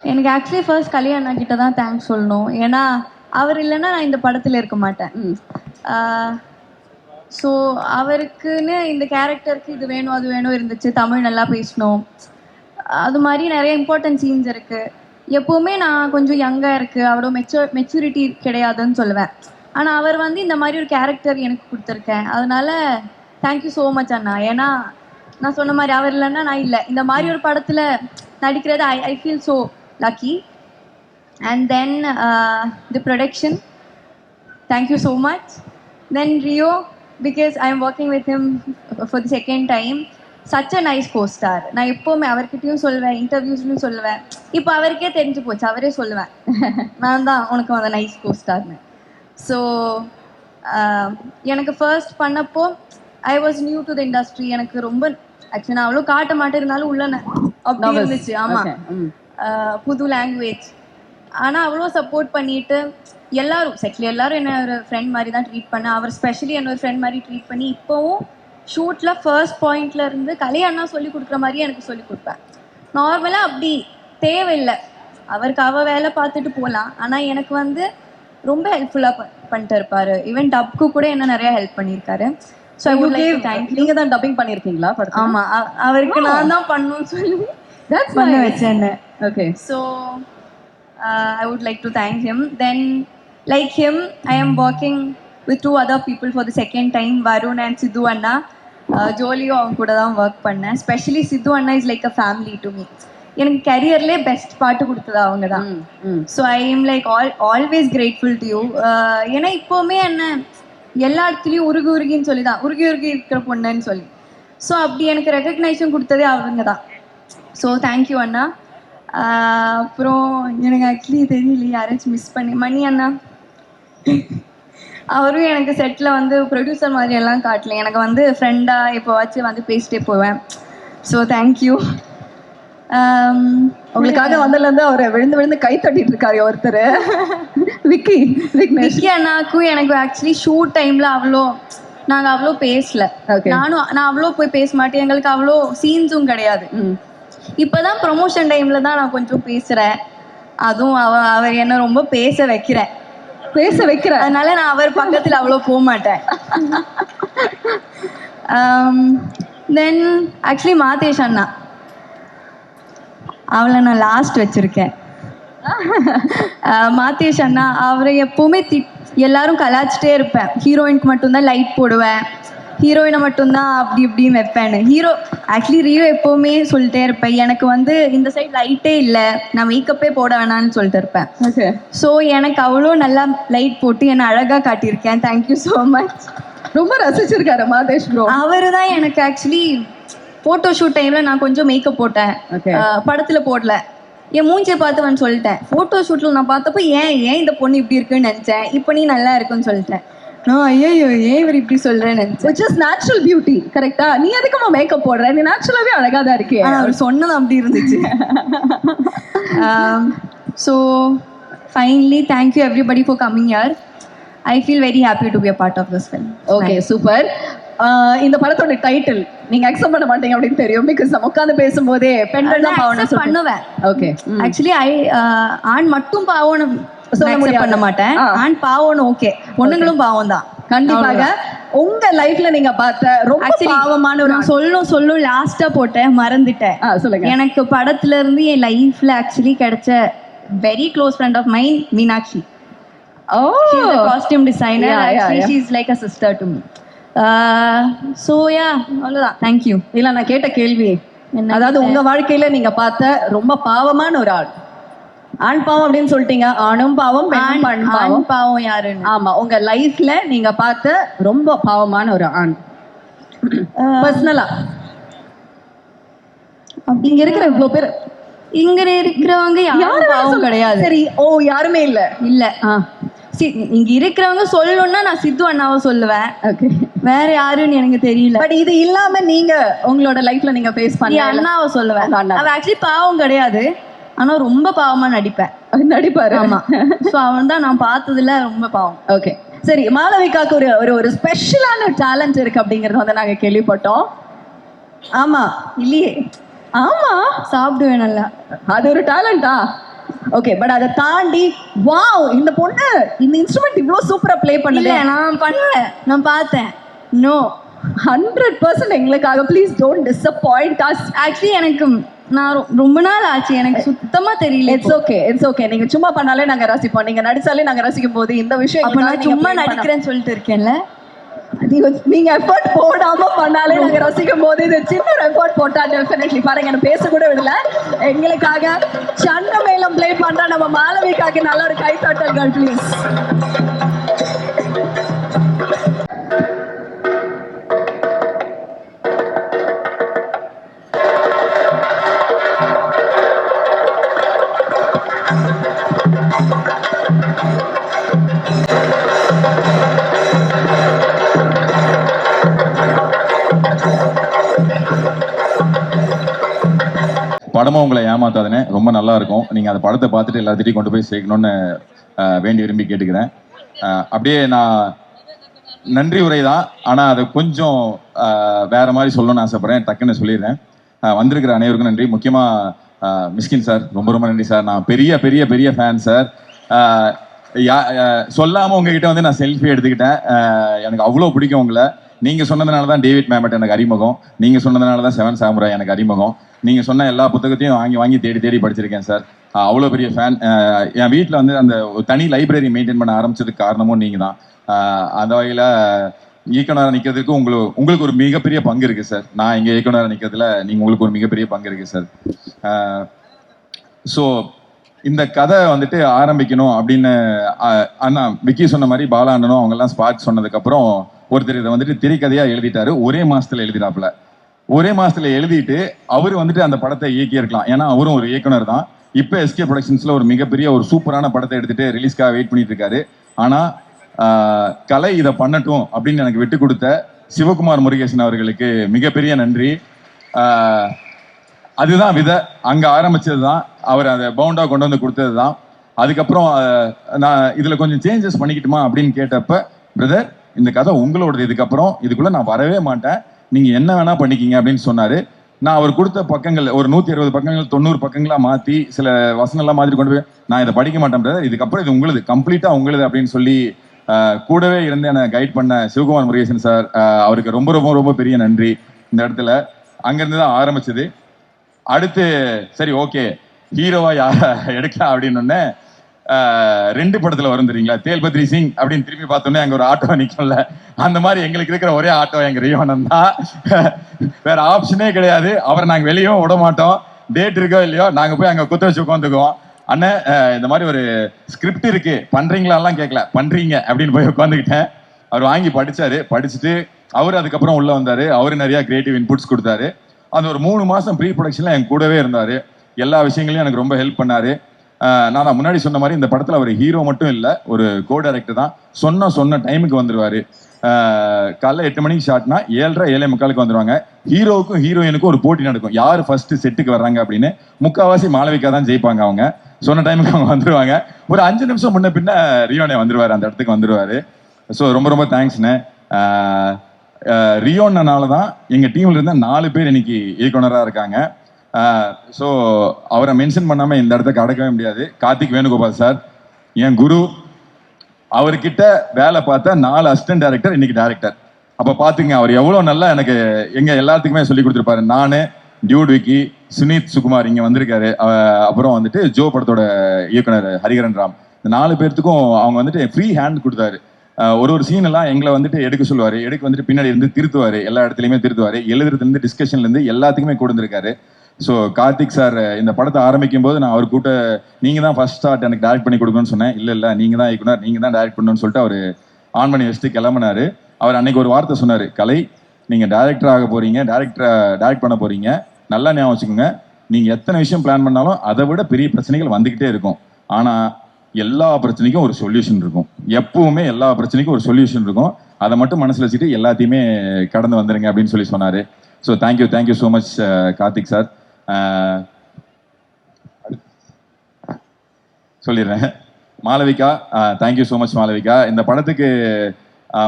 எனக்கு actually first கல்யாண கிட்ட தான் தேங்க்ஸ் சொல்லணும். ஏன்னா அவர் இல்லைன்னா நான் இந்த படத்தில் இருக்க மாட்டேன். ஸோ அவருக்குன்னு இந்த கேரக்டருக்கு இது வேணும் அது வேணும் இருந்துச்சு. தமிழ் நல்லா பேசணும், அது மாதிரி நிறைய இம்பார்ட்டன்ட் சீன்ஸ் இருக்குது. எப்போவுமே நான் கொஞ்சம் யங்காக இருக்குது, அவ்வளோ மெச்சூரிட்டி கிடையாதுன்னு சொல்லுவேன். ஆனால் அவர் வந்து இந்த மாதிரி ஒரு கேரக்டர் எனக்கு கொடுத்துருக்கேன். அதனால தேங்க்யூ ஸோ மச் அண்ணா. ஏன்னா நான் சொன்ன மாதிரி அவர் இல்லைன்னா நான் இல்லை. இந்த மாதிரி ஒரு படத்தில் நடிக்கிறது I feel so lucky. And then the production, thank you so much. Then Rio, because I am working with him for the second time, such a nice co-star. நான் எப்போவுமே அவர்கிட்டையும் சொல்லுவேன், இன்டர்வியூஸ்லையும் சொல்லுவேன். இப்போ அவருக்கே தெரிஞ்சு போச்சு, அவரே சொல்லுவேன் நான் தான் உனக்கு அந்த நைஸ் கோஸ்டார்னு. ஸோ எனக்கு ஃபர்ஸ்ட் பண்ணப்போ I was new to the industry. எனக்கு ரொம்ப ஆக்சுவலி நான் அவ்வளோ காட்ட மாட்டேன், இருந்தாலும் உள்ள அப்படி இருந்துச்சு. ஆமாம், புது லாங்குவேஜ். ஆனால் அவ்வளோ சப்போர்ட் பண்ணிட்டு எல்லாரும் செட்ல எல்லாரும் என்ன ஒரு ஃப்ரெண்ட் மாதிரி தான் ட்ரீட் பண்ணேன். அவர் ஸ்பெஷலி என்ன ஒரு ஃப்ரெண்ட் மாதிரி ட்ரீட் பண்ணி இப்போவும் ஷூட்டில் ஃபர்ஸ்ட் பாயிண்ட்ல இருந்து கலையண்ணா சொல்லி கொடுக்குற மாதிரியே எனக்கு சொல்லி கொடுப்பேன். நார்மலாக அப்படி தேவையில்லை, அவருக்கு அவள் வேலை பார்த்துட்டு போகலாம். ஆனால் எனக்கு வந்து ரொம்ப ஹெல்ப்ஃபுல்லாக பண்ணிட்டு இருப்பார். ஈவன் டப்க்கு கூட என்ன நிறைய ஹெல்ப் பண்ணியிருக்காரு. So I would like to thank. நீங்கள் தான் டப்பிங் பண்ணியிருக்கீங்களா? ஆமாம், அவருக்கு நான் தான் பண்ணணும்னு சொல்லி பண்ண வச்சேன். Okay. So I would like to thank him. Then like him, I am working with two other people for the second time, Varun and Sidhu Anna. Jolio அவங்க கூட தான் ஒர்க் பண்ணேன். ஸ்பெஷலி சித்து அண்ணா is like a family to me. எனக்கு கரியர்லேயே best பாட்டு கொடுத்தது அவங்க தான். So I am like always grateful to you. ஏன்னா இப்போவுமே என்ன எல்லா இடத்துலையும் உருகி உருகின்னு சொல்லி தான், உருகி உருகி இருக்கிற பொண்ணுன்னு சொல்லி. ஸோ அப்படி எனக்கு ரெகக்னைசேஷன் கொடுத்ததே அவங்க தான். ஸோ தேங்க்யூ அண்ணா. அப்புறம் எனக்கு ஆக்சுவலி தெரியல யாராச்சும் மிஸ் பண்ணி மணி அண்ணா. அவரும் எனக்கு செட்டில் வந்து ப்ரொடியூசர் மாதிரி எல்லாம் காட்டல, எனக்கு வந்து ஃப்ரெண்டாக எப்போவாச்சும் வந்து பேசிட்டே போவேன். So thank you. உங்களுக்காக வந்ததுலேருந்து அவர் விழுந்து விழுந்து கை தட்டிட்டு இருக்காரு ஒருத்தர். விக்கி அண்ணாக்கும் எனக்கு ஆக்சுவலி ஷூட் டைமில் அவ்வளோ நாங்கள் அவ்வளோ பேசல. நான் அவ்வளோ போய் பேச மாட்டேன், எங்களுக்கு அவ்வளோ சீன்ஸும் கிடையாது. இப்போதான் ப்ரொமோஷன் டைமில் தான் நான் கொஞ்சம் பேசுகிறேன். அதுவும் அவர் என்ன ரொம்ப பேச வைக்கிறேன். அதனால நான் அவர் பக்கத்தில் அவ்வளோ போக மாட்டேன். தென் ஆக்சுவலி மாதேஷ் அண்ணா, அவளை நான் லாஸ்ட் வச்சுருக்கேன். மாதேஷ் அண்ணா அவரை எப்போவுமே எல்லாரும் கலாச்சிட்டே இருப்பேன். ஹீரோயினுக்கு மட்டும்தான் லைட் போடுவேன், ஹீரோயினை மட்டும்தான் அப்படி இப்படின்னு வைப்பேன்னு. ஹீரோ ஆக்சுவலி ரியோ எப்போவுமே சொல்லிட்டே இருப்பேன், எனக்கு வந்து இந்த சைட் லைட்டே இல்லை, நான் மேக்கப்பே போட வேணான்னு சொல்லிட்டு இருப்பேன். ஸோ எனக்கு அவ்வளோ நல்லா லைட் போட்டு என்னை அழகாக காட்டியிருக்கேன். Thank you so much. ரொம்ப ரசிச்சிருக்காரு மாதேஷ் ப்ரோ. அவர் தான் எனக்கு ஆக்சுவலி ஃபோட்டோ ஷூட் டைமில் நான் கொஞ்சம் மேக்கப் போட்டேன், படத்தில் போடல. என் மூஞ்சியை பார்த்து வந்து சொல்லிட்டேன். ஃபோட்டோ ஷூட்டில் நான் பார்த்தப்போ ஏன் இந்த பொண்ணு இப்படி இருக்குன்னு நினச்சேன், இப்போ நீ நல்லா இருக்குன்னு சொல்லிட்டேன். ஐயோ ஏன் இவர் இப்படி சொல்கிறேன்னு நினச்சேன். Which is natural beauty. கரெக்டா? நீ அதுக்குமா மேக்கப் போடுற? நீ நேச்சுரலாகவே அழகாக தான் இருக்கே. அவர் சொன்னது அப்படி இருந்துச்சு. So finally thank you everybody for coming here. I feel very happy to be a part of this film. Okay, super. இந்த படத்தோட டைட்டில் நீங்க அக்செப்ட் பண்ண மாட்டீங்க அப்படின்னு தெரியும், பிகாஸ் நம்ம உட்காந்து பேசும்போதே பெண்கள் தான் பாவம் பண்ணுவேன். ஓகே, ஆக்சுவலி ஆண் மட்டும் பாவம் பண்ண மாட்டேன், ஆண் பாவம் ஓகே, பொண்ணுங்களும் பாவம் தான் கண்டிப்பாக. உங்க லைஃப்ல நீங்க பார்த்த ரொம்ப பாவமான ஒரு சொல்லும் லாஸ்டா போட்டேன், மறந்துட்டேன். சொல்லுங்க. எனக்கு படத்துல இருந்து என் லைஃப்ல ஆக்சுவலி கிடைச்ச very close friend of mind Meenakshi. She's a costume designer. Actually she's like a sister to me. So yeah, அவ்வளோதான். தேங்க்யூ. இல்லை, நான் கேட்ட கேள்வி, அதாவது உங்க வாழ்க்கையில நீங்க பார்த்த ரொம்ப பாவமான ஒரு ஆள். ஆண் பாவம் அப்படின்னு சொல்லிட்டீங்க, ஆணும் பாவம் பெண் பாவம் யாருன்னு. ஆமா, உங்க லைஃப்ல நீங்க பார்த்த ரொம்ப பாவமான ஒரு ஆண் பர்சனலா. இங்க இருக்கிற இவ்வளவு பேர், இங்க இருக்கிறவங்க யாரும் பாவம் கிடையாது. சரி, யாருமே இல்ல. இங்க இருக்கிறவங்க சொல்லணும்னா நான் சித்து அண்ணாவை சொல்லுவேன். வேற யாருன்னு எனக்கு தெரியல. பட் இது இல்லாம நீங்க உங்களோட லைஃப்ல நீங்க ஃபேஸ் பண்ண அண்ணாவை சொல்லுவேன். அவ ஆக்சுவலி பாவம் கிடையாது, ஆனா ரொம்ப பாவமா நடிப்பாரு. ஆமா. ஸோ அவன் தான் நான் பார்த்ததுல ரொம்ப பாவம். ஓகே, சரி. மாளவிகாவுக்கு ஒரு ஸ்பெஷலான டேலண்ட் இருக்கு அப்படிங்கறது வந்து நாங்க கேள்விப்பட்டோம். ஆமா இல்லையே? ஆமா, சாப்பிடுவேன் நல்லா. அது ஒரு டேலண்டா? ஓகே, பட் அதை தாண்டி வாவ் இந்த பொண்ணு இந்த இன்ஸ்ட்ருமெண்ட் இவ்வளோ சூப்பரா ப்ளே பண்ணல. இல்லை நான் பண்ணல, நான் பார்த்தேன். நோ 100% எங்களுக்காக please don't disappoint us. Actually எனக்கு நான் ரொம்ப நாள் ஆச்சு, எனக்கு சுத்தமா தெரியல. இட்ஸ் ஓகே நீங்க சும்மா பண்ணாலே நாங்க ரசிப்போம், நீங்க நடிச்சாலே நாங்க ரசிக்கும் போது இந்த விஷயம் அப்ப நான் சும்மா நடிக்கிறேன்னு சொல்லிட்டு இருக்கேன்ல. நீங்க எஃபர்ட் போடாம பண்ணாலே நாங்க ரசிக்கும் போது இது சின்ன எஃபர்ட் போட்டா டெஃபினெட்லி பாருங்க. எனக்கு பேச கூட விடல. எங்களுக்காக சண்ட மேளம் ப்ளே பண்ற நம்ம மாளவிகாக்கு நல்ல ஒரு கை தட்டல்கள் ப்ளீஸ். படமும் உங்களை ஏமாத்தாதுன்னு ரொம்ப நல்லா இருக்கும். நீங்கள் அந்த படத்தை பார்த்துட்டு எல்லாத்திட்டையும் கொண்டு போய் சேர்க்கணும்னு வேண்டி விரும்பி கேட்டுக்கிறேன். அப்படியே நான் நன்றி உரை தான், ஆனால் அதை கொஞ்சம் வேற மாதிரி சொல்லணும்னு ஆசைப்பட்றேன். டக்குன்னு சொல்லிடுறேன். வந்திருக்கிற அனைவருக்கும் நன்றி. முக்கியமாக மிஸ்கின் சார் ரொம்ப ரொம்ப நன்றி சார். நான் பெரிய பெரிய பெரிய ஃபேன் சார். சொல்லாமல் உங்ககிட்ட வந்து நான் செல்ஃபி எடுத்துக்கிட்டேன். எனக்கு அவ்வளோ பிடிக்கும் உங்களை. நீங்கள் சொன்னதுனால தான் டேவிட் மேமட் எனக்கு அறிமுகம், நீங்கள் சொன்னதுனால தான் 7 சாமுராய் எனக்கு அறிமுகம். நீங்கள் சொன்ன எல்லா புத்தகத்தையும் வாங்கி தேடி தேடி படிச்சிருக்கேன் சார். அவ்வளோ பெரிய ஃபேன். என் வீட்டில் வந்து அந்த தனி லைப்ரரி மெயின்டைன் பண்ண ஆரம்பிச்சதுக்கு காரணமும் நீங்கள் தான். அந்த வகையில் இயக்குனராக நிற்கிறதுக்கு உங்களுக்கு ஒரு மிகப்பெரிய பங்கு இருக்குது சார். நான் இங்கே இயக்குனராக நிற்கிறதுல உங்களுக்கு ஒரு மிகப்பெரிய பங்கு இருக்குது சார். ஸோ இந்த கதை வந்துட்டு ஆரம்பிக்கணும் அப்படின்னு அண்ணா விக்கி சொன்ன மாதிரி பாலா அண்ணனும் அவங்கெல்லாம் ஸ்பாட் சொன்னதுக்கப்புறம் ஒருத்தர் இதை வந்துட்டு திரைக்கதையாக எழுதிட்டாரு. ஒரே மாதத்தில் எழுதிட்டாப்புல. ஒரே மாதத்தில் எழுதிட்டு அவர் வந்துட்டு அந்த படத்தை இயக்கியிருக்கலாம். ஏன்னா அவரும் ஒரு இயக்குனர் தான். இப்போ எஸ்கே ப்ரொடக்ஷன்ஸில் ஒரு மிகப்பெரிய ஒரு சூப்பரான படத்தை எடுத்துகிட்டு ரிலீஸ்க்காக வெயிட் பண்ணிட்டு இருக்காரு. ஆனால் கலை இதை பண்ணட்டும் அப்படின்னு எனக்கு விட்டு கொடுத்த சிவகுமார் முருகேசன் அவர்களுக்கு மிகப்பெரிய நன்றி. அதுதான் விதை, அங்கே ஆரம்பிச்சது தான். அவர் அதை பவுண்டாக கொண்டு வந்து கொடுத்தது தான். அதுக்கப்புறம் நான் இதில் கொஞ்சம் சேஞ்சஸ் பண்ணிக்கிட்டுமா அப்படின்னு கேட்டப்ப, பிரதர் இந்த கதை உங்களோடது, இதுக்கப்புறம் இதுக்குள்ளே நான் வரவே மாட்டேன், நீங்கள் என்ன வேணால் பண்ணிக்கிங்க அப்படின்னு சொன்னார். நான் அவர் கொடுத்த பக்கங்கள் ஒரு 160 பக்கங்கள் 90 பக்கங்களாக மாற்றி சில வசனம்லாம் மாதிரி கொண்டு போய் நான் இதை படிக்க மாட்டேன் பிரதர், இதுக்கப்புறம் இது உங்களுது, கம்ப்ளீட்டாக உங்களுது அப்படின்னு சொல்லி கூடவே இருந்து என்னை கைட் பண்ண சிவகுமார் முருகேசன் சார், அவருக்கு ரொம்ப ரொம்ப ரொம்ப பெரிய நன்றி. இந்த இடத்துல அங்கேருந்து தான் ஆரம்பிச்சது. அடுத்து சரி ஓகே ஹீரோவா எடுக்கலாம் அப்படின்னு 2 படத்துல வரும் தெரியுங்களா, தேல்பத்ரி சிங் அப்படின்னு திரும்பி பார்த்தோன்னே அங்க ஒரு ஆட்டோ நிற்கும்ல, அந்த மாதிரி எங்களுக்கு இருக்கிற ஒரே ஆட்டோ எங்க ரியோனன் தான். வேற ஆப்ஷனே கிடையாது. அவரை நாங்க வெளியே விட மாட்டோம். டேட் இருக்கோ இல்லையோ நாங்க போய் அங்க குத்த வச்சு உட்காந்துக்குவோம். அண்ணன் இந்த மாதிரி ஒரு ஸ்கிரிப்ட் இருக்கு பண்றீங்களாலாம் கேட்கல, பண்றீங்க அப்படின்னு போய் உட்காந்துக்கிட்டேன். அவர் வாங்கி படிச்சாரு. படிச்சுட்டு அவர் அதுக்கப்புறம் உள்ள வந்தாரு. அவரு நிறைய கிரியேட்டிவ் இன்புட்ஸ் கொடுத்தாரு. அந்த ஒரு 3 மாசம் ப்ரீ ப்ரொடக்ஷன்ல என் கூடவே இருந்தாரு. எல்லா விஷயங்களையும் எனக்கு ரொம்ப ஹெல்ப் பண்ணாரு. நான் முன்னாடி சொன்ன மாதிரி இந்த படத்துல அவர் ஹீரோ மட்டும் இல்லை, ஒரு கோ டைரக்டர் தான். சொன்ன டைமுக்கு வந்துருவாரு. காலைல 8 மணிக்கு ஷார்ட்னா 7:30 7:45 வந்துருவாங்க. ஹீரோவுக்கும் ஹீரோயினுக்கும் ஒரு போட்டி நடக்கும், யார் ஃபர்ஸ்ட் செட்டுக்கு வர்றாங்க அப்படின்னு. முக்கால்வாசி மாளவிகா தான் ஜெயிப்பாங்க. அவங்க சொன்ன டைமுக்கு அவங்க வந்துருவாங்க. ஒரு 5 நிமிஷம் முன்ன பின்ன ரியோனே வந்துருவாரு, அந்த இடத்துக்கு வந்துருவாரு. ஸோ ரொம்ப ரொம்ப தேங்க்ஸ்ண்ணே. ரியோனால தான் எங்கள் டீம்ல இருந்த 4 பேர் இன்னைக்கு இயக்குனராக இருக்காங்க. ஸோ அவரை மென்ஷன் பண்ணாமல் இந்த இடத்துக்கு அடக்கவே முடியாது. கார்த்திக் வேணுகோபால் சார் என் குரு. அவர்கிட்ட வேலை பார்த்த 4 அசிஸ்டன்ட் டைரக்டர் இன்னைக்கு டைரக்டர். அப்போ பார்த்துங்க அவர் எவ்வளோ நல்லா எனக்கு எங்கள் எல்லாத்துக்குமே சொல்லி கொடுத்துருப்பாரு. நான், டியூட் விக்கி, சுனித் சுகுமார் இங்கே வந்திருக்காரு. அப்புறம் வந்துட்டு ஜோ படத்தோட இயக்குனர் ஹரிகரன் ராம். இந்த 4 பேர்த்துக்கும் அவங்க வந்துட்டு ஃப்ரீ ஹேண்ட் கொடுத்தாரு. ஒரு சீன் எல்லாம் எங்களை வந்துட்டு எடுக்க சொல்லுவார். எடுக்க வந்துட்டு பின்னாடி இருந்து திருத்துவார், எல்லா இடத்துலையுமே திருத்துவார். எழுதுறதுலேருந்து டிஸ்கஷன்லேருந்து எல்லாத்துக்குமே கொடுத்துருக்காரு. ஸோ கார்த்திக் சார் இந்த படத்தை ஆரம்பிக்கும் போது நான் அவர் கூட்ட நீங்கள் தான் ஃபர்ஸ்ட் ஸ்டார்ட் எனக்கு டைரக்ட் பண்ணி கொடுக்கணும்னு சொன்னேன். இல்லை நீங்கள் தான் இயக்குனர், நீங்கள் தான் டைரக்ட் பண்ணணும்னு சொல்லிட்டு அவர் ஆன் பண்ணி வச்சுட்டு கிளம்புனாரு. அவர் அன்னைக்கு ஒரு வார்த்தை சொன்னார், கலை நீங்கள் டைரக்டர் ஆக போகிறீங்க, டைரக்ட் பண்ண போகிறீங்க, நல்லா ஞாபகம் வச்சுக்கோங்க, நீங்கள் எத்தனை விஷயம் பிளான் பண்ணாலும் அதை விட பெரிய பிரச்சனைகள் வந்துக்கிட்டே இருக்கும். ஆனால் எல்லா பிரச்சனைக்கும் ஒரு சொல்யூஷன் இருக்கும். எப்பவுமே எல்லா பிரச்சனைக்கும் ஒரு சொல்யூஷன் இருக்கும். அதை மட்டும் மனசில் வச்சுட்டு எல்லாத்தையுமே கடந்து வந்துடுங்க அப்படின்னு சொல்லி சொன்னார். So thank you so much Karthik sir. சொல்லிடுறேன். Malavika, thank you so much Malavika. இந்த படத்துக்கு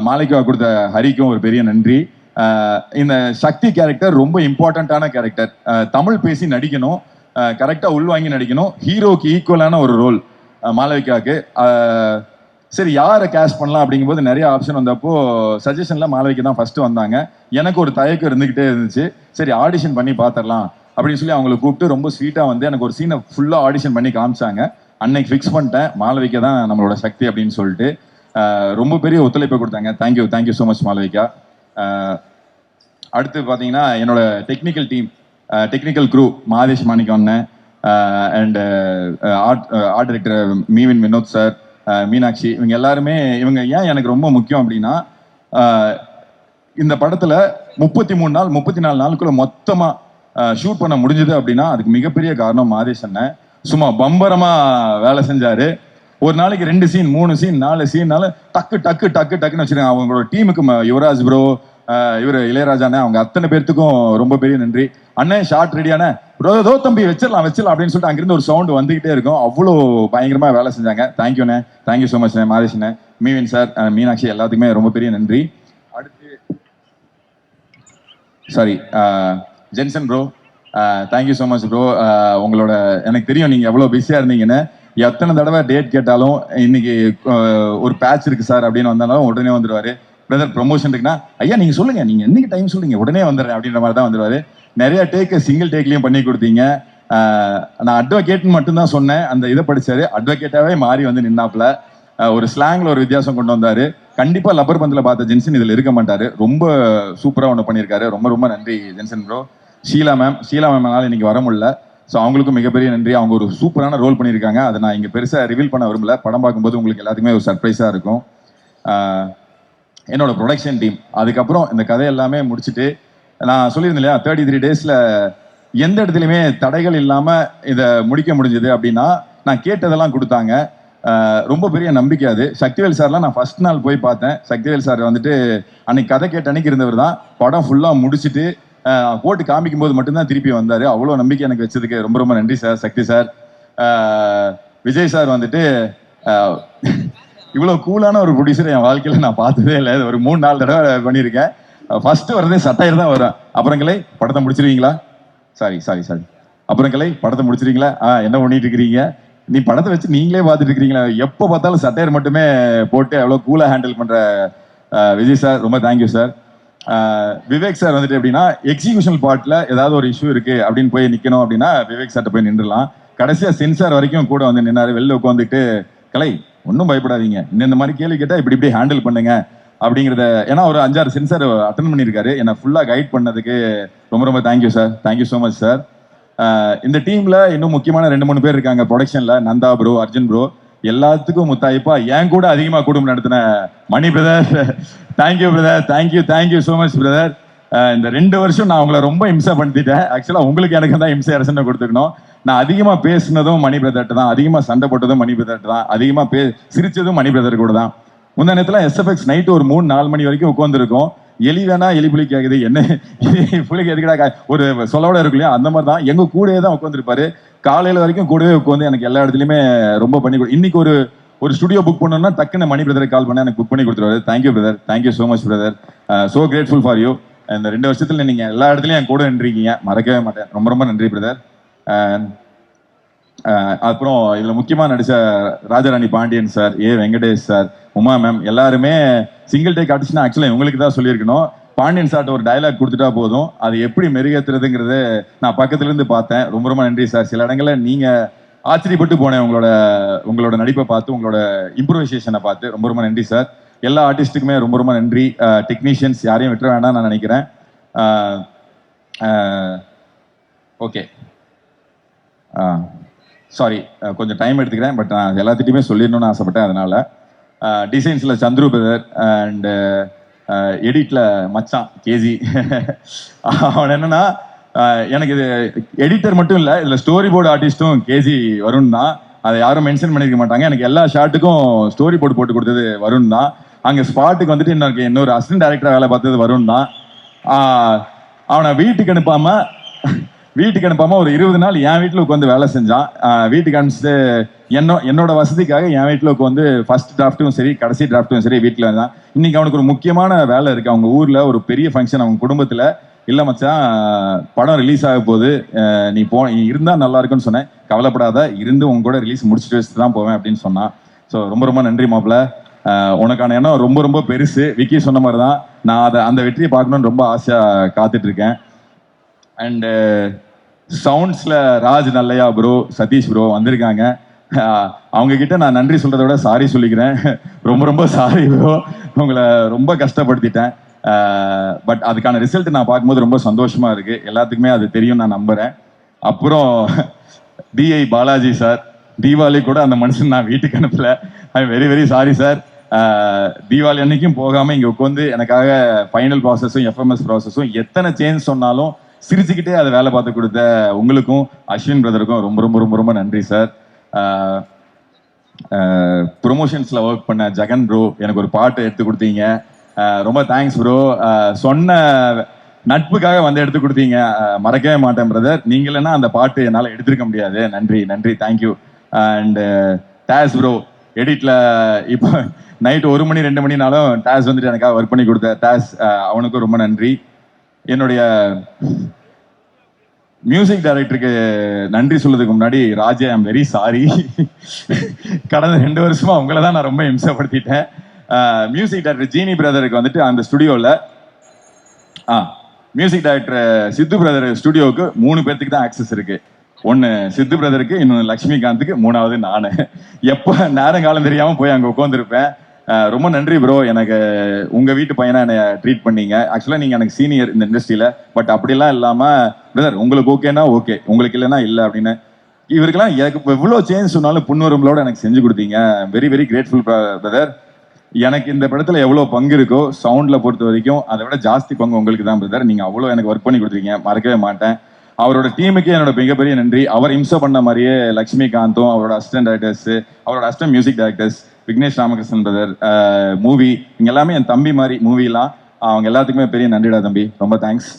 மாளவிகா கொடுத்த ஹரிக்கும் ஒரு பெரிய நன்றி. இந்த சக்தி கேரக்டர் ரொம்ப இம்பார்ட்டண்ட்டான கேரக்டர். தமிழ் பேசி நடிக்கணும், கரெக்டாக உள்வாங்கி நடிக்கணும். ஹீரோக்கு ஈக்குவலான ஒரு ரோல் மாளவிகாவுக்கு. சரி யாரை கேஸ்ட் பண்ணலாம் அப்படிங்கும்போது நிறைய ஆப்ஷன் வந்தப்போ சஜஷனில் மாளவிகா தான் ஃபர்ஸ்ட் வந்தாங்க. எனக்கு ஒரு தயக்கம் இருந்துக்கிட்டே இருந்துச்சு. சரி ஆடிஷன் பண்ணி பார்த்துடலாம் அப்படின்னு சொல்லி அவங்களை கூப்பிட்டு ரொம்ப ஸ்வீட்டாக வந்து எனக்கு ஒரு சீனை ஃபுல்லாக ஆடிஷன் பண்ணி காமிச்சாங்க. அன்னைக்கு ஃபிக்ஸ் பண்ணிட்டேன் மாளவிகா தான் நம்மளோட சக்தி அப்படின்னு சொல்லிட்டு. ரொம்ப பெரிய ஒத்துழைப்பை கொடுத்தாங்க. Thank you so much Malavika. அடுத்து பார்த்தீங்கன்னா என்னோட technical crew Madhesh Manikannan and art director மீவின் வினோத் சார், மீனாட்சி, இவங்க எல்லாருமே இவங்க ஏன் எனக்கு ரொம்ப முக்கியம் அப்படின்னா இந்த படத்தில் 34 நாளுக்குள்ள மொத்தமாக ஷூட் பண்ண முடிஞ்சது அப்படின்னா அதுக்கு மிகப்பெரிய காரணம் மாதேஷ் அண்ணன். சும்மா பம்பரமா வேலை செஞ்சாரு. ஒரு நாளைக்கு 2 சீன் 3 சீன் 4 சீன்னால டக்குன்னு வச்சிருக்காங்க. அவங்களோட டீமுக்கு யுவராஜ் ப்ரோ, இவர் இளையராஜா அண்ணன், அவங்க அத்தனை பேர்த்துக்கும் ரொம்ப பெரிய நன்றி. அண்ணன் ஷார்ட் ரெடியான ப்ரோ தம்பி வச்சிடலாம் அப்படின்னு சொல்லிட்டு அங்கிருந்து ஒரு சவுண்ட் வந்துகிட்டே இருக்கும். அவ்வளோ பயங்கரமா வேலை செஞ்சாங்க. தேங்க்யூண்ணே, தேங்க்யூ ஸோ மச் மாதேஷ் அண்ணே, மீவின் சார், மீனாட்சி எல்லாத்துக்குமே ரொம்ப பெரிய நன்றி. அடுத்து sorry Jenson bro, thank you so much bro. உங்களோட எனக்கு தெரியும் நீங்கள் எவ்வளோ பிஸியாக இருந்தீங்கன்னு. எத்தனை தடவை டேட் கேட்டாலும் இன்னைக்கு ஒரு பேட்ச் இருக்கு சார் அப்படின்னு வந்தாலும் உடனே வந்துடுவாரு. பிரதர் ப்ரொமோஷன் இருக்குன்னா ஐயா நீங்கள் சொல்லுங்கள், நீங்கள் என்னைக்கு டைம் சொல்லுங்க உடனே வந்துடுறேன் அப்படின்ற மாதிரி தான் வந்துடுவாரு. நிறைய டேக்கு சிங்கிள் டேக்லையும் பண்ணி கொடுத்தீங்க. நான் அட்வொகேட்னு மட்டும்தான் சொன்னேன், அந்த இதை படிச்சாரு அட்வொகேட்டாவே மாறி வந்து நின்னாப்புல. ஒரு ஸ்லாங்ல ஒரு வித்தியாசம் கொண்டு வந்தாரு. கண்டிப்பா லப்பர் பந்தில் பார்த்த ஜென்சன் இதுல இருக்க மாட்டாரு. ரொம்ப சூப்பரா ஒன்று பண்ணியிருக்காரு. ரொம்ப நன்றி ஜென்சன் ப்ரோ. ஷீலா மேம்னால இன்னைக்கு வர முடியல. ஸோ அவங்களுக்கும் மிகப்பெரிய நன்றி. அவங்க ஒரு சூப்பரான ரோல் பண்ணியிருக்காங்க. அதை நான் இங்கே பெருசாக ரிவீல் பண்ண விரும்பல. படம் பார்க்கும்போது உங்களுக்கு எல்லாத்துக்குமே ஒரு சர்ப்ரைஸாக இருக்கும். என்னோட ப்ரொடக்ஷன் டீம் அதுக்கப்புறம் இந்த கதை எல்லாமே முடிச்சுட்டு நான் சொல்லியிருந்தேன் இல்லையா 33 டேஸில் எந்த இடத்துலையுமே தடைகள் இல்லாமல் இதை முடிக்க முடிஞ்சது அப்படின்னா நான் கேட்டதெல்லாம் கொடுத்தாங்க. ரொம்ப பெரிய நம்பிக்கை அது. சக்திவேல் சார்லாம் நான் ஃபர்ஸ்ட் நாள் போய் பார்த்தேன். சக்திவேல் சார் வந்துட்டு அன்னைக்கு கதை கேட்ட அன்னைக்கு இருந்தவர் தான். படம் ஃபுல்லாக முடிச்சுட்டு போட்டு காமிக்கும் போது மட்டும்தான் திருப்பி வந்தாரு. அவ்வளோ நம்பிக்கை எனக்கு வச்சதுக்கு ரொம்ப நன்றி சார். சக்தி சார், விஜய் சார் வந்துட்டு இவ்வளோ கூலான ஒரு ப்ரொடியூசர் என் வாழ்க்கையில் நான் பார்த்ததே இல்லை. ஒரு 3-4 தடவை பண்ணியிருக்கேன். ஃபர்ஸ்ட் வரதே சட்டையர் தான் வரும். அப்புறங்களே படத்தை முடிச்சிருவீங்களா? சாரி அப்புறங்களே படத்தை முடிச்சிருவீங்களா? என்ன பண்ணிட்டு இருக்கிறீங்க? நீ படத்தை வச்சு நீங்களே பார்த்துட்டு இருக்கிறீங்களா? எப்போ பார்த்தாலும் சட்டையர் மட்டுமே போட்டு அவ்வளோ கூலாக ஹேண்டில் பண்ணுற விஜய் சார் ரொம்ப தேங்க்யூ சார். விவேக் சார் வந்துட்டு எப்படின்னா எக்ஸிகியூஷன் பார்ட்ல ஏதாவது ஒரு இஷ்யூ இருக்கு அப்படின்னு போய் நிக்கணும் அப்படின்னா விவேக் சார்ட்ட போய் நின்றுலாம். கடைசியா சென்சார் வரைக்கும் கூட வந்து நின்னாரு. வெளில உட்காந்துட்டு கலை ஒன்றும் பயப்படாதீங்க, இந்த மாதிரி கேள்வி கேட்டா இப்படி ஹேண்டில் பண்ணுங்க அப்படிங்கிறத. ஏன்னா ஒரு 5-6 சென்சார் அட்டன் பண்ணியிருக்காரு. என்னை ஃபுல்லா கைட் பண்ணதுக்கு ரொம்ப thank you sir. Thank you so much sir. இந்த டீம்ல இன்னும் முக்கியமான 2-3 பேர் இருக்காங்க ப்ரொடக்ஷன்ல. நந்தா ப்ரோ, அர்ஜுன் ப்ரோ, எல்லாத்துக்கும் முத்தாய்ப்பா என் கூட அதிகமாக குடும்பம் நடத்தின Mani brother, thank you brother, thank you so much brother. இந்த 2 வருஷம் நான் உங்களை ரொம்ப இம்சை பண்ணிட்டேன். ஆக்சுவலாக உங்களுக்கு எனக்கு தான் இம்சை அரசனை கொடுத்துக்கணும். நான் அதிகமாக பேசினதும் மணி பிரதர்ட்டு தான், அதிகமாக சண்டை போட்டதும் மணி பிரதர்ட்டு தான், அதிகமாக சிரிச்சதும் மணி பிரதர் கூட தான். முந்தா நேரத்தில் SFX நைட்டு ஒரு 3-4 மணி வரைக்கும் உட்காந்துருக்கோம். எலி வேணா எலி புலி கேட்குது, என்ன புலிக்கு எதுக்கடா ஒரு சொல்லோட இருக்கு இல்லையா, அந்த மாதிரி தான் எங்க கூடயே தான் உட்காந்துருப்பாரு. காலையில வரைக்கும் கூடவே உட்காந்து எனக்கு எல்லா இடத்துலையுமே ரொம்ப பண்ணி இன்னைக்கு ஒரு ஸ்டுடியோ புக் பண்ணணும்னா டக்குன்னு மணி பிரதருக்கு கால் பண்ண எனக்கு புக் பண்ணி கொடுத்துருவாரு. Thank you brother, thank you so much brother. So grateful for you. இந்த 2 வருஷத்துல நீங்க எல்லா இடத்துலையும் என் கூட நின்றுருக்கீங்க, மறக்கவே மாட்டேன். ரொம்ப நன்றி பிரதர். அப்புறம் இதுல முக்கியமா நடிச்ச Rajarani Pandian sir, Venkatesh sir, Uma ma'am எல்லாருமே சிங்கிள் டேக் ஆர்டிஸ்ட்னா ஆக்சுவலாக உங்களுக்கு தான் சொல்லியிருக்கணும். பாண்டியன் சார்ட்ட ஒரு டயலாக் கொடுத்துட்டா போதும், அது எப்படி மெருகேற்றுறதுங்கிறது நான் பக்கத்துல இருந்து பார்த்தேன். ரொம்ப நன்றி சார். சில இடங்களில் நீங்க ஆச்சரியப்பட்டு போனேன் உங்களோட நடிப்பை பார்த்து, உங்களோட இம்ப்ரூவைசேஷனை பார்த்து. ரொம்ப நன்றி சார். எல்லா ஆர்டிஸ்ட்டுக்குமே ரொம்ப நன்றி. டெக்னீஷியன்ஸ் யாரையும் விட்டுற வேண்டாம் நான் நினைக்கிறேன். ஓகே, சாரி கொஞ்சம் டைம் எடுத்துக்கிறேன், பட் நான் எல்லாத்திட்டையுமே சொல்லிடணும்னு ஆசைப்பட்டேன். அதனால டிசைன்ஸில் சந்துரு பிரதர் அண்ட் எடிட்டில் மச்சான் கேஜி. அவன் என்னன்னா எனக்கு இது எடிட்டர் மட்டும் இல்லை, இதில் ஸ்டோரி போர்டு ஆர்டிஸ்ட்டும் கேஜி வருண் தான். அதை யாரும் மென்ஷன் பண்ணியிருக்க மாட்டாங்க. எனக்கு எல்லா ஷாட்டுக்கும் ஸ்டோரி போர்டு போட்டு கொடுத்தது வருண் தான். அங்கே ஸ்பாட்டுக்கு வந்துட்டு இன்னொரு அசிஸ்டன்ட் டைரக்டராக வேலை பார்த்தது வருண் தான். அவனை வீட்டுக்கு அனுப்பாம வீட்டுக்கு அனுப்பாம ஒரு 20 நாள் என் வீட்டில் உட்காந்து வேலை செஞ்சான். வீட்டுக்கு அனுப்பிச்சிட்டு என்னோட வசதிக்காக என் வீட்டில் உட்காந்து ஃபர்ஸ்ட் டிராஃப்ட்டும் சரி கடைசி டிராஃப்ட்டும் சரி வீட்டில் இருந்தான். இன்னைக்கு அவனுக்கு ஒரு முக்கியமான வேலை இருக்கு. அவங்க ஊர்ல ஒரு பெரிய ஃபங்க்ஷன் அவங்க குடும்பத்துல. இல்ல மச்சான், படம் ரிலீஸ் ஆக போகுது, நீ இருந்தா நல்லா இருக்குன்னு சொன்னேன். கவலைப்படாத, இருந்து உங்க கூட ரிலீஸ் முடிச்சுட்டு வச்சுட்டு தான் போவேன் அப்படின்னு சொன்னான். ஸோ ரொம்ப ரொம்ப நன்றி மாப்பிள்ள. உனக்கான எண்ணம் ரொம்ப ரொம்ப பெருசு. விக்கி சொன்ன மாதிரி தான், நான் அந்த வெற்றியை பார்க்கணும்னு ரொம்ப ஆசையா காத்துட்டு இருக்கேன். அண்ட் சவுண்ட்ஸ்ல ராஜ் நல்லையா ப்ரோ, சதீஷ் ப்ரோ வந்திருக்காங்க. அவங்க கிட்ட நான் நன்றி சொல்றதை விட சாரி சொல்லிக்கிறேன். ரொம்ப ரொம்ப சாரி ப்ரோ, உங்களை ரொம்ப கஷ்டப்படுத்திட்டேன். பட் அதுக்கான ரிசல்ட் நான் பார்க்கும்போது ரொம்ப சந்தோஷமா இருக்கு. எல்லாத்துக்குமே அது தெரியும் நான் நம்புறேன். அப்புறம் டிஐ பாலாஜி சார், தீபாவளி கூட அந்த மனுஷன் நான் வீட்டுக்கு அனுப்பல. I very very sorry sir. Deepavali அன்னைக்கும் போகாம இங்க உட்காந்து எனக்காக ஃபைனல் ப்ராசஸும் எஃப்எம்எஸ் ப்ராசஸும் எத்தனை சேஞ்ச் சொன்னாலும் சிரிச்சுக்கிட்டே அதை வேலை பார்த்து கொடுத்த உங்களுக்கும் அஸ்வின் பிரதருக்கும் ரொம்ப ரொம்ப ரொம்ப ரொம்ப நன்றி சார். ப்ரொமோஷன்ஸ்ல ஒர்க் பண்ண ஜெகன் ப்ரோ, எனக்கு ஒரு பாட்டு எடுத்து கொடுத்தீங்க, ரொம்ப தேங்க்ஸ் ப்ரோ. சொன்ன நட்புக்காக வந்து எடுத்து கொடுத்தீங்க, மறக்கவே மாட்டேன் பிரதர். நீங்க இல்லைன்னா அந்த பாட்டு என்னால் எடுத்திருக்க முடியாது. நன்றி நன்றி, தேங்க்யூ. அண்ட் டேஸ் ப்ரோ, எடிட்ல இப்போ நைட் 1 மணி 2 மணினாலும் டேஸ் வந்துட்டு எனக்காக ஒர்க் பண்ணி கொடுத்த டேஸ், அவனுக்கும் ரொம்ப நன்றி. என்னுடைய மியூசிக் டைரக்டருக்கு நன்றி சொல்றதுக்கு முன்னாடி ராஜே, ஐம் வெரி சாரி. கடந்த 2 வருஷமா உங்களை தான் நான் ரொம்ப இம்சப்படுத்திட்டேன். மியூசிக் டைரக்டர் ஜீனி பிரதருக்கு வந்துட்டு அந்த ஸ்டுடியோவில் மியூசிக் டைரக்டர் சித்து பிரதர் ஸ்டுடியோவுக்கு 3 பேர்த்துக்கு தான் ஆக்சஸ் இருக்கு. 1 சித்து பிரதருக்கு, இன்னொன்று லக்ஷ்மிகாந்துக்கு, 3வது நான். எப்போ நேரங்காலம் தெரியாம போய் அங்கே உட்காந்துருப்பேன். ரொம்ப நன்றி ப்ரோ, எனக்கு உங்க வீட்டு பையனா என்னை ட்ரீட் பண்ணீங்க. ஆக்சுவலா நீங்க எனக்கு சீனியர் இந்த இண்டஸ்ட்ரியில, பட் அப்படிலாம் இல்லாம பிரதர் உங்களுக்கு ஓகேனா ஓகே, உங்களுக்கு இல்லைன்னா இல்லை அப்படின்னு. இவருக்கெல்லாம் எனக்கு எவ்வளவு சேஞ்ச் சொன்னாலும் புன்னுவரங்களோட எனக்கு செஞ்சு கொடுத்தீங்க. Very very grateful brother. எனக்கு இந்த படத்துல எவ்வளவு பங்கு இருக்கோ சவுண்ட்ல பொறுத்த வரைக்கும் அதை விட ஜாஸ்தி பங்கு உங்களுக்கு தான் பிரதர். நீங்க அவ்வளவு எனக்கு ஒர்க் பண்ணி கொடுத்துருக்கீங்க, மறக்கவே மாட்டேன். அவரோட டீமுக்கே என்னோட மிகப்பெரிய நன்றி. அவர் இம்சை பண்ண மாதிரியே லக்ஷ்மிகாந்தும், அவரோட அசிஸ்டன்ட் டைரக்டர்ஸ், அவரோட assistant music directors, Vignesh Ramakrishnan brother, movie, இங்க எல்லாமே என் தம்பி மாதிரி மூவிலாம், அவங்க எல்லாத்துக்குமே பெரிய நன்றிடா தம்பி, ரொம்ப தேங்க்ஸ்.